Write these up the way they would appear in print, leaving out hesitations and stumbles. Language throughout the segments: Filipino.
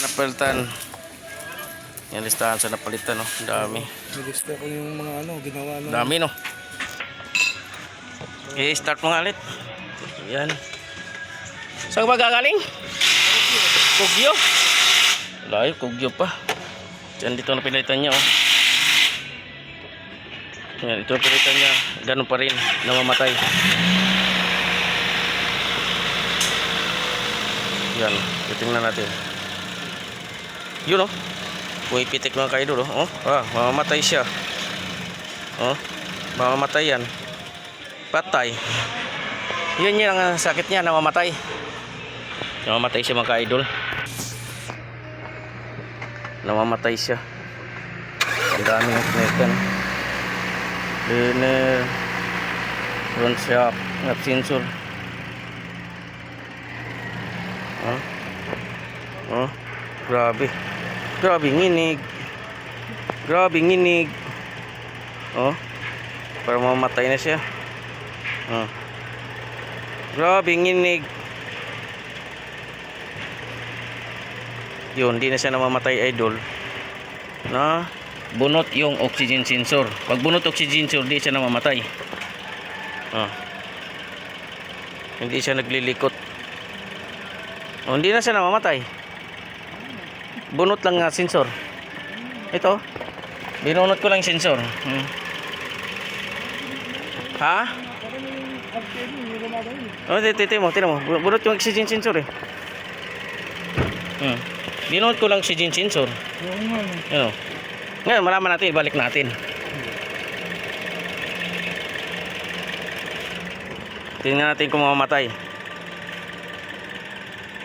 napalitan. Yan listahan sa napalitan, no. Dami. Nilista ko yung mga ginawa ng... Dami, no. I-start mo nga ulit. Yan. Saan ka ba gagaling? Kugyo. Layo, Kugyo pa. Yan, dito na pinalitan niya, oh. Yan, ito na pinalitan niya. Ganun pa rin, namamatay. Yan, titingnan natin. Yun, oh. Pumipitik mga kaidol, oh. Mamamatay siya. Oh, mamamatay yan. Patay. Yun ang sakit niya, namamatay. Namamatay siya mga kaidol. Namamatay siya. Ang dami ng pinalitan. Liner, front shock, nut sensor. Grabe. Grabe nginig. Grabe nginig. Oh. Para mamatay na siya. Grabe nginig. Yun, di na siya namamatay, idol. Na bunot yung oxygen sensor. Pag bunot oxygen sensor, di siya namamatay. Hindi siya naglilikot. Hindi na siya namamatay. Bunot lang nga sensor. Ito. Binunot ko lang sensor. Ha? Tino mo. Bunot yung oxygen sensor eh. Binunot ko lang oxygen sensor. Ano? Ngayon, malaman natin, balik natin. Tingnan natin kung mamamatay.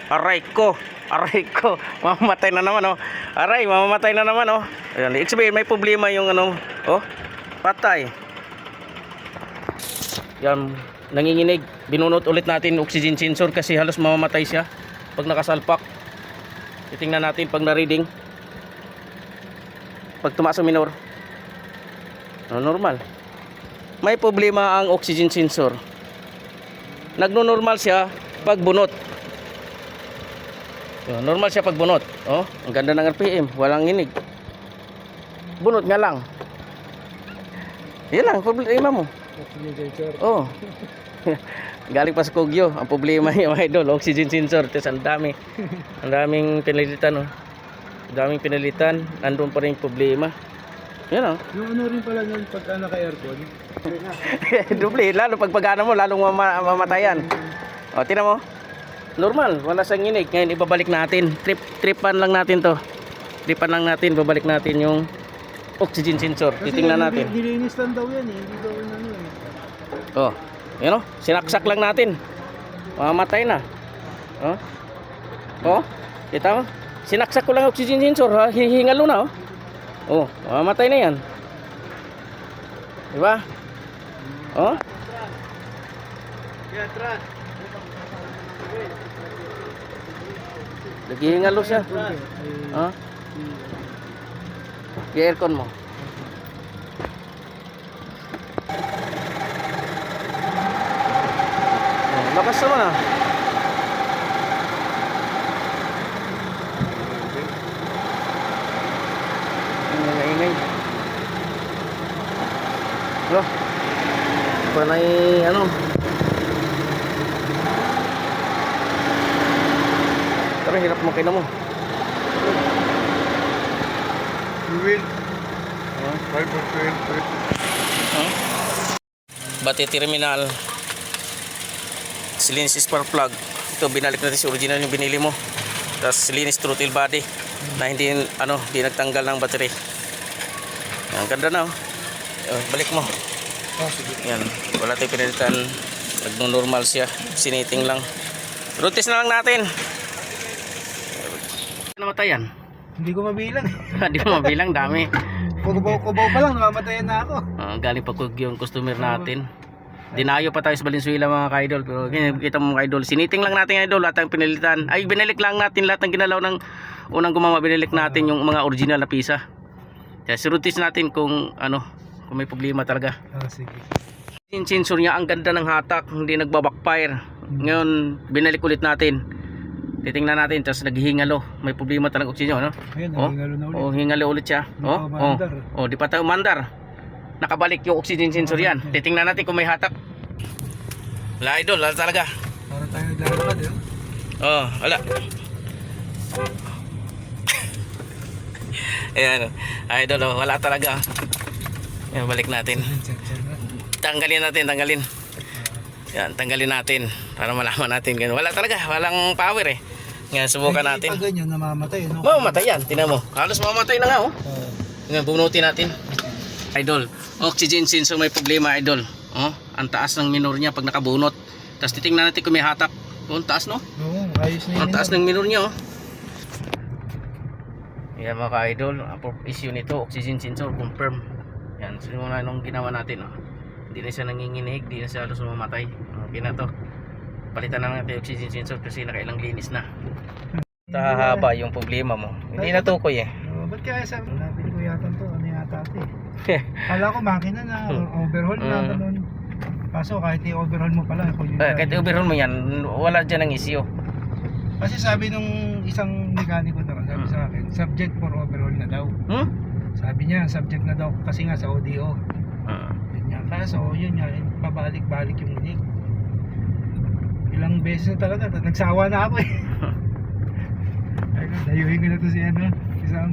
Aray ko, mamamatay na naman, oh. Aray, mamamatay na naman, oh. Ayan, sabihin, may problema yung oh, patay. Yan, nanginginig. Binunot ulit natin oxygen sensor kasi halos mamamatay siya pag nakasalpak. Titingnan natin pag na-reading. Pag tumaas ang minor. Normal. May problema ang oxygen sensor. Nagno-normal siya pag bunot. Normal siya pag bunot. Oh, ang ganda ng RPM, walang nginig. Bunot nga lang. Yan lang problema mo. Oh. Galing pa sa Kugyo, ang problema niya mga idol, oxygen sensor. Tapos ang daming pinalitan, oh. Ang daming pinalitan, andun pa rin yung problema. Yan, oh. Yung rin pala nun pag naka-aircon. Dubli, lalo pag pagana mo, lalong mamatayan. O, tingnan mo. Normal, wala sang nginig. Ngayon, ibabalik natin. Tripan lang natin to. Tripan lang natin, babalik natin yung oxygen sensor. Titingnan natin. Dilinis lang daw yan eh. Hindi daw Oh, yun, oh. Sinaksak lang natin. Mamamatay na. Oh, kita mo? Sinaksak ko lang oxygen sensor, ha? Hihingalo na, oh. Oh, mamamatay na yan. Diba? Oh? Naghihingalo siya. I-aircon mo. Lakas naman, ah. Ingay. Panay Pero hirap mo kina mo. Will. Bati terminal. Silinis spark plug. Ito binalik natin si original yung binili mo. Tapos silinis throttle body na hindi nagtanggal ng battery. Ang ganda na, oh. Balik mo. Sige. Yan, wala tayong pinalitan. Nagno-normal siya. Siniting lang. Road test na lang natin. Namatayan? Hindi ko mabilang. Hindi mo mabilang, dami. Kubaw pa lang, namamatayan na ako. Galing pa yung customer natin. Dinayo pa tayo sa Valenzuela mga ka-idol. Pero kita mo mga idol, siniting lang natin idol lahat ng pinalitan. Ay, binalik lang natin lahat ng ginalaw ng unang gumawa. Binalik natin yung mga original na pisa. Kaya sirutis natin kung kung may problema talaga. Sige. Yung sensor niya, ang ganda ng hatak, hindi nagbabackfire. Ngayon, binalik ulit natin. Titingnan natin, tapos naghihingalo. May problema talaga oxygen, no? Ayun, Oh, nagingalo na ulit. oh, hingalo ulit siya. Di Oh, pa oh, umandar. oh, di pa tayo umandar. Nakabalik yung oxygen sensor yan. Titingnan natin kung may hatak. Wala idol, wala talaga. Para tayo naglalakad, eh. Oh, wala. Ayan, idol, oh, wala talaga. Ayan, balik natin. Sensor na. Tanggalin. Yan, tanggalin natin para malaman natin ganun. Wala talaga, walang power eh. Ngayon, subukan natin. Pag ganyan, namamatay, no? Mamamatay yan, tinan mo. Halos mamamatay na nga, oh. Ngayon, bunutin natin. Idol, oxygen sensor may problema, idol. Oh, ang taas ng minor niya pag nakabunot. Tapos titingnan natin kung may hatak. Oh, ang taas, no? Oo, ayos na yun. Ang taas ng minor niya, oh. Yan mga ka-idol, ang issue nito, oxygen sensor confirm. Yan, simula nung ginawa natin, oh. Hindi na siya nanginginig, hindi na siya halos mamatay. Okay na to. Palitan na natin yung oxygen sensor kasi nakailang linis na. Hahaba yung problema mo. Hindi natukoy eh. Ba't kaya sa nabili ko yata to, ano yata ito eh. Kala ko makina na, overhaul na ganun. Kaso kahit i-overhaul mo pala. Kahit overhaul mo yan, wala dyan ang issue. Kasi sabi nung isang mekaniko naman, sabi sa akin, subject for overhaul na daw. Sabi niya, subject na daw kasi nga sa audio. Yun nga, kaso yun nga, pabalik-balik yung unig. Ilang beses na talaga, nagsawa na ako eh. Ay, dayuhin ko na to si ano, isang.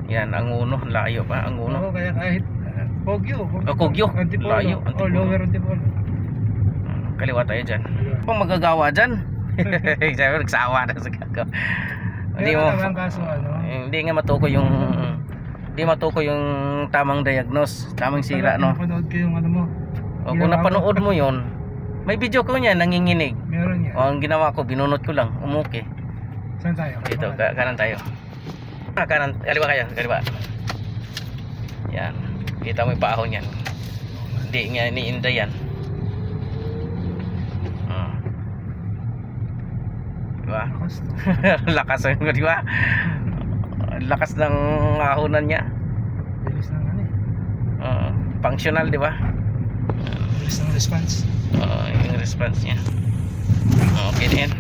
Yan, ang uno, layo pa, ang uno. Oo, kaya kahit Kogyo. Kogyo, Antipolo. layo, Oh, lower Antipolo. Kaliwa tayo dyan. Kung magagawa dyan, sabi nagsawa na sa gagawa. Hindi Kaya mo, naman kaso ano. hindi nga matukoy yung tamang diagnose, tamang sira, no? Napanood ko yung ano mo. O, kung napanood mo yon, may video ko niya, nanginginig. Meron yan. O, ang ginawa ko, binunot ko lang, umuki. Saan tayo? Dito, kanan tayo. Kanan, kaliwa kayo, kaliwa. Yan, kita mo yung paahon yan. Hindi nga iniinda yan. Diba? Lakas ng, diba? Lakas ng ahonan niya. Bilis ng ano eh. Functional, diba? Bilis ng response. Yung response niya. Okay din.